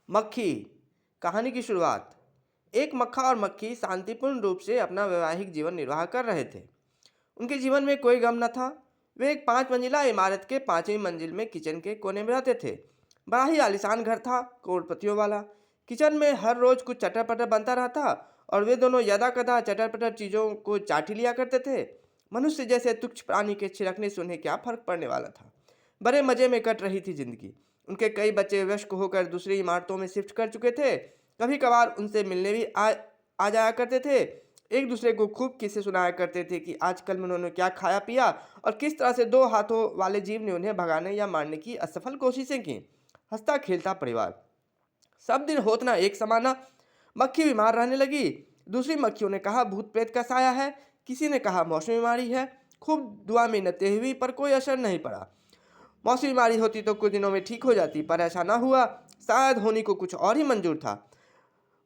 मक्खी। कहानी की शुरुआत। एक मक्खा और मक्खी शांतिपूर्ण रूप से अपना वैवाहिक जीवन निर्वाह कर रहे थे। उनके जीवन में कोई गम न था। वे एक 5 मंजिला इमारत के 5वीं मंजिल में किचन के कोने में रहते थे। बड़ा ही आलीशान घर था, करोड़पतियों वाला। किचन में हर रोज कुछ चटर पटर बनता रहता और वे दोनों यदा कदा चटर पटर चीजों को चाटी लिया करते थे। मनुष्य जैसे तुच्छ प्राणी के छिड़कने से उन्हें क्या फर्क पड़ने वाला था। बड़े मजे में कट रही थी जिंदगी। उनके कई बच्चे वयस्क होकर दूसरी इमारतों में शिफ्ट कर चुके थे। कभी कभार उनसे मिलने भी आ जाया करते थे। एक दूसरे को खूब किस्से सुनाया करते थे कि आजकल में उन्होंने क्या खाया पिया और किस तरह से दो हाथों वाले जीव ने उन्हें भगाने या मारने की असफल कोशिशें की। हंसता खेलता परिवार। सब दिन होत ना एक समाना। मक्खी बीमार रहने लगी। दूसरी मक्खियों ने कहा भूत प्रेत का साया है। किसी ने कहा मौसमी बीमारी है। खूब दुआ मिन्नतें हुई पर कोई असर नहीं पड़ा। मौसमी बीमारी होती तो कुछ दिनों में ठीक हो जाती, पर ऐसा ना हुआ। शायद होनी को कुछ और ही मंजूर था।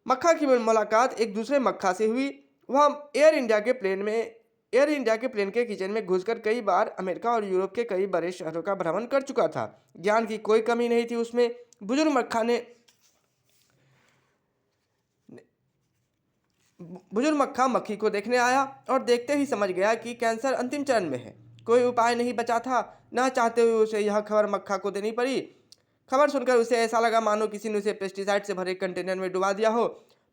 मक्खा की मुलाकात एक दूसरे मक्खा से हुई। वह एयर इंडिया के प्लेन के किचन में घुसकर कई बार अमेरिका और यूरोप के कई बड़े शहरों का भ्रमण कर चुका था। ज्ञान की कोई कमी नहीं थी उसमें। बुजुर्ग मक्खा ने बुजुर्ग मक्खा मक्खी को देखने आया और देखते ही समझ गया कि कैंसर अंतिम चरण में है। कोई उपाय नहीं बचा था। न चाहते हुए उसे यह खबर मक्खा को देनी पड़ी। खबर सुनकर उसे ऐसा लगा मानो किसी ने उसे पेस्टिसाइड से भरे कंटेनर में डुबा दिया हो।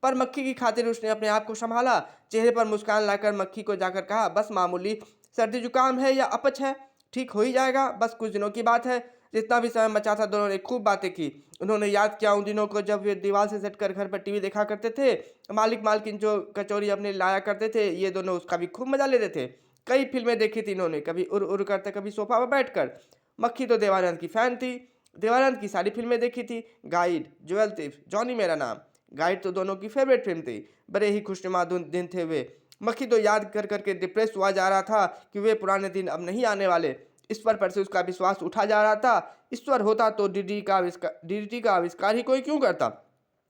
पर मक्खी की खातिर उसने अपने आप को संभाला। चेहरे पर मुस्कान लाकर मक्खी को जाकर कहा, बस मामूली सर्दी जुकाम है या अपच है, ठीक हो ही जाएगा, बस कुछ दिनों की बात है। जितना भी समय बचा था दोनों ने खूब बातें की। उन्होंने याद किया उन दिनों को जब वे दीवार से सटकर घर पर टीवी देखा करते थे। मालिक मालकिन जो कचौरी अपने लाया करते थे, ये दोनों उसका भी खूब मजा लेते थे। कई फिल्में देखी थी इन्होंने, कभी उड़ उड़ करते, कभी सोफा पर बैठकर। मक्खी तो देवानंद की फैन थी। देवानंद की सारी फिल्में देखी थी। गाइड, ज्वेल थिफ, जॉनी मेरा नाम। गाइड तो दोनों की फेवरेट फिल्म थी। बड़े ही खुशनुमा दिन थे वे। मक्खी तो याद कर करके डिप्रेस हुआ जा रहा था कि वे पुराने दिन अब नहीं आने वाले। ईश्वर पर से उसका विश्वास उठा जा रहा था। ईश्वर होता तो डीडीटी का आविष्कार ही कोई क्यों करता।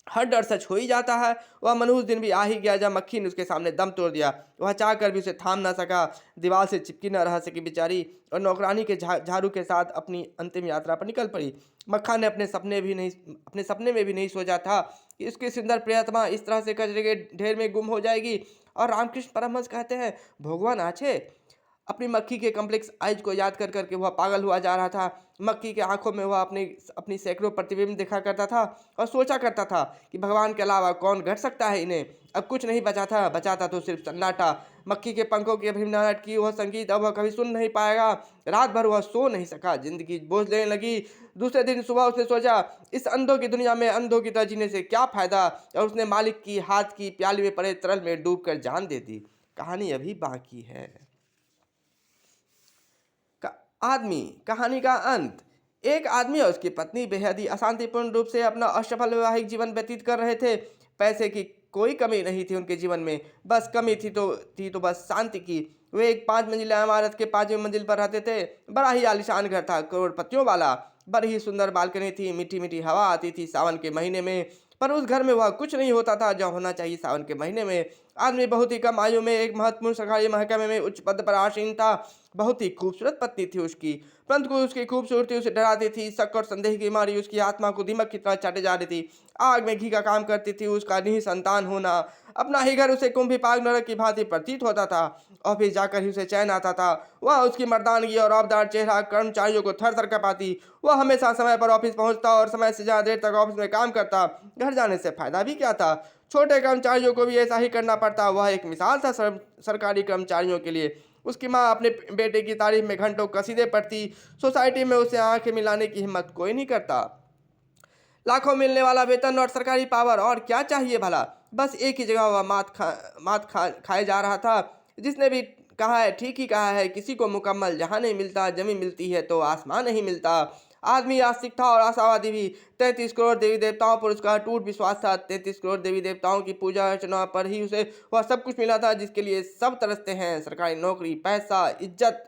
हर डर सच हो ही जाता है। वह मनहूस दिन भी आ ही गया जब मक्खी ने उसके सामने दम तोड़ दिया। वह चाह कर भी उसे थाम ना सका। दीवार से चिपकी न रह सकी बेचारी और नौकरानी के झाड़ू के साथ अपनी अंतिम यात्रा पर निकल पड़ी। मक्खा ने अपने सपने में भी नहीं सोचा था कि उसकी सुंदर प्रियतमा इस तरह से कचरे के ढेर में गुम हो जाएगी। और रामकृष्ण परमहंस कहते हैं, भगवान आछे। अपनी मक्खी के कम्प्लेक्स आइज को याद कर करके वह पागल हुआ जा रहा था। मक्खी के आंखों में वह अपनी अपनी सैकड़ों प्रतिबिंब देखा करता था और सोचा करता था कि भगवान के अलावा कौन घट सकता है इन्हें। अब कुछ नहीं बचा था तो सिर्फ सन्नाटा। मक्खी के पंखों की अभिननाट की वह संगीत अब वह कभी सुन नहीं पाएगा। रात भर वह सो नहीं सका। जिंदगी बोझ लेने लगी। दूसरे दिन सुबह उसने सोचा, इस अंधों की दुनिया में अंधों की तरह जीने से क्या फायदा, और उसने मालिक की हाथ की प्याली में पड़े तरल में डूब कर जान दे दी। कहानी अभी बाकी है। आदमी। कहानी का अंत। एक आदमी और उसकी पत्नी बेहद ही अशांतिपूर्ण रूप से अपना असफल वैवाहिक जीवन व्यतीत कर रहे थे। पैसे की कोई कमी नहीं थी उनके जीवन में, बस कमी थी तो बस शांति की। वे एक 5 मंजिला इमारत के 5वीं मंजिल पर रहते थे। बड़ा ही आलीशान घर था, करोड़पतियों वाला। बड़ी ही सुंदर बालकनी थी। मीठी मीठी हवा आती थी सावन के महीने में। पर उस घर में वह कुछ नहीं होता था जो होना चाहिए सावन के महीने में। आदमी बहुत ही कम आयु में एक महत्वपूर्ण सरकारी महकमे में उच्च पद पर आसीन था। बहुत ही खूबसूरत पत्नी थी उसकी, परंतु उसकी खूबसूरती उसे डराती थी। शक और संदेह की बीमारी उसकी आत्मा को दीमक की तरह चाटे जा रही थी। आग में घी का काम करती थी उसका निसंतान होना। अपना ही घर उसे कुंभी नरक की भांति प्रतीत होता था। ऑफिस जाकर ही उसे चैन आता था। वह उसकी मर्दानगी और आबदार चेहरा कर्मचारियों को थर थर कांपाती। वह हमेशा समय पर ऑफिस पहुंचता और समय से ज्यादा देर तक ऑफिस में काम करता। घर जाने से फायदा भी क्या था। छोटे कर्मचारियों को भी ऐसा ही करना पड़ता। वह एक मिसाल था सरकारी कर्मचारियों के लिए। उसकी माँ अपने बेटे की तारीफ में घंटों कसीदे पढ़ती। सोसाइटी में उसे आंखें मिलाने की हिम्मत कोई नहीं करता। लाखों मिलने वाला वेतन और सरकारी पावर, और क्या चाहिए भला। बस एक ही जगह वह खाए जा रहा था। जिसने भी कहा है ठीक ही कहा है। किसी को मुकम्मल जहां नहीं मिलता, जमीन मिलती है तो आसमान नहीं मिलता। आदमी आस्तिक था और आशावादी भी। 33 करोड़ देवी देवताओं पर उसका अटूट विश्वास था। 33 करोड़ देवी देवताओं की पूजा अर्चना पर ही उसे वह सब कुछ मिला था जिसके लिए सब तरसते हैं, सरकारी नौकरी, पैसा, इज्जत।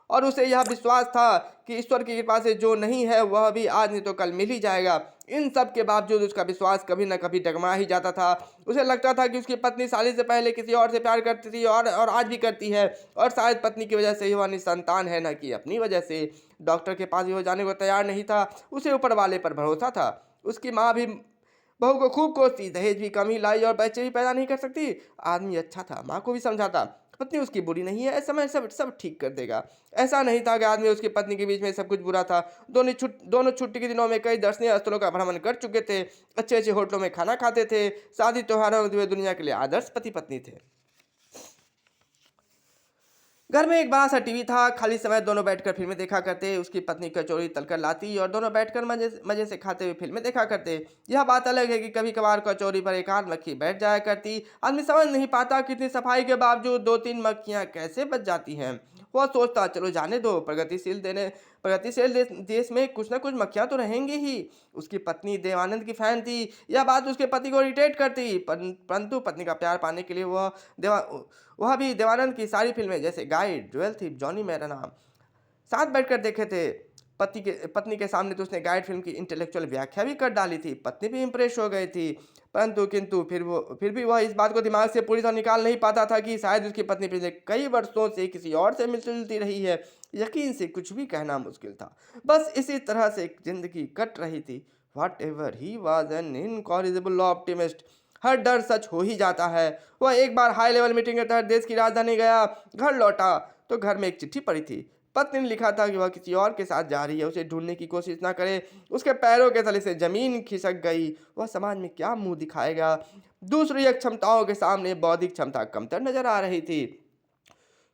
और उसे यह विश्वास था कि ईश्वर की कृपा से जो नहीं है वह भी आज नहीं तो कल मिल ही जाएगा। इन सब के बावजूद उसका विश्वास कभी न कभी डगमगा ही जाता था। उसे लगता था कि उसकी पत्नी शादी से पहले किसी और से प्यार करती थी और आज भी करती है, और शायद पत्नी की वजह से ही वह निसंतान है, न कि अपनी वजह से। डॉक्टर के पास भी वो जाने को तैयार नहीं था। उसे ऊपर वाले पर भरोसा था। उसकी माँ भी बहू को खूब कोसती, दहेज भी कम ही लाई और बच्चे भी पैदा नहीं कर सकती। आदमी अच्छा था, माँ को भी समझाता, पत्नी उसकी बुरी नहीं है, समय सब सब ठीक कर देगा। ऐसा नहीं था कि आदमी उसकी पत्नी के बीच में सब कुछ बुरा था। दोनों छुट्टी के दिनों में कई दर्शनीय स्थलों का भ्रमण कर चुके थे, अच्छे अच्छे होटलों में खाना खाते थे, शादी त्योहारों में वे दुनिया के लिए आदर्श पति पत्नी थे। घर में एक बड़ा सा टीवी था, खाली समय दोनों बैठकर फिल्में देखा करते। उसकी पत्नी कचौड़ी तलकर लाती और दोनों बैठकर मजे मजे से खाते हुए फिल्में देखा करते। यह बात अलग है कि कभी कभार कचौरी पर एक आध मक्खी बैठ जाया करती। आदमी समझ नहीं पाता कि इतनी सफाई के बावजूद दो तीन मक्खियां कैसे बच जाती हैं। वह सोचता चलो जाने दो, प्रगतिशील देश में कुछ ना कुछ मक्खियां तो रहेंगी ही। उसकी पत्नी देवानंद की फैन थी। यह बात उसके पति को इरिटेट करती, परंतु पत्नी का प्यार पाने के लिए देवा वह भी देवानंद की सारी फिल्में जैसे गाइड, ज्वेल थीप, जॉनी मेरा नाम साथ बैठकर देखे थे। पत्नी के सामने तो उसने गाइड फिल्म की इंटेलेक्चुअल व्याख्या भी कर डाली थी। पत्नी भी इंप्रेस हो गई थी, परंतु किंतु फिर भी वह इस बात को दिमाग से पूरी तरह निकाल नहीं पाता था कि शायद उसकी पत्नी पिछले कई वर्षों से किसी और से मिलती जुलती रही है। यकीन से कुछ भी कहना मुश्किल था। बस इसी तरह से जिंदगी कट रही थी। Whatever he was an incorrigible optimist. हर डर सच हो ही जाता है। वह एक बार हाई लेवल मीटिंग के तहत देश की राजधानी गया। घर लौटा तो घर में एक चिट्ठी पड़ी थी। पत्नी ने लिखा था कि वह किसी और के साथ जा रही है, उसे ढूंढने की कोशिश ना करे। उसके पैरों के तले से जमीन खिसक गई। वह समाज में क्या मुंह दिखाएगा। दूसरी एक क्षमताओं के सामने बौद्धिक क्षमता कमतर नजर आ रही थी।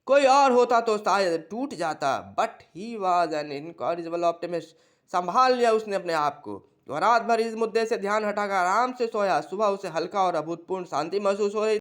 कोई और होता तो शायद टूट जाता, but he was an incorrigible optimist. संभाल लिया उसने अपने आप को। वह रात भर इस मुद्दे से ध्यान हटाकर आराम से सोया। सुबह उसे हल्का और अभूतपूर्व शांति महसूस हो रही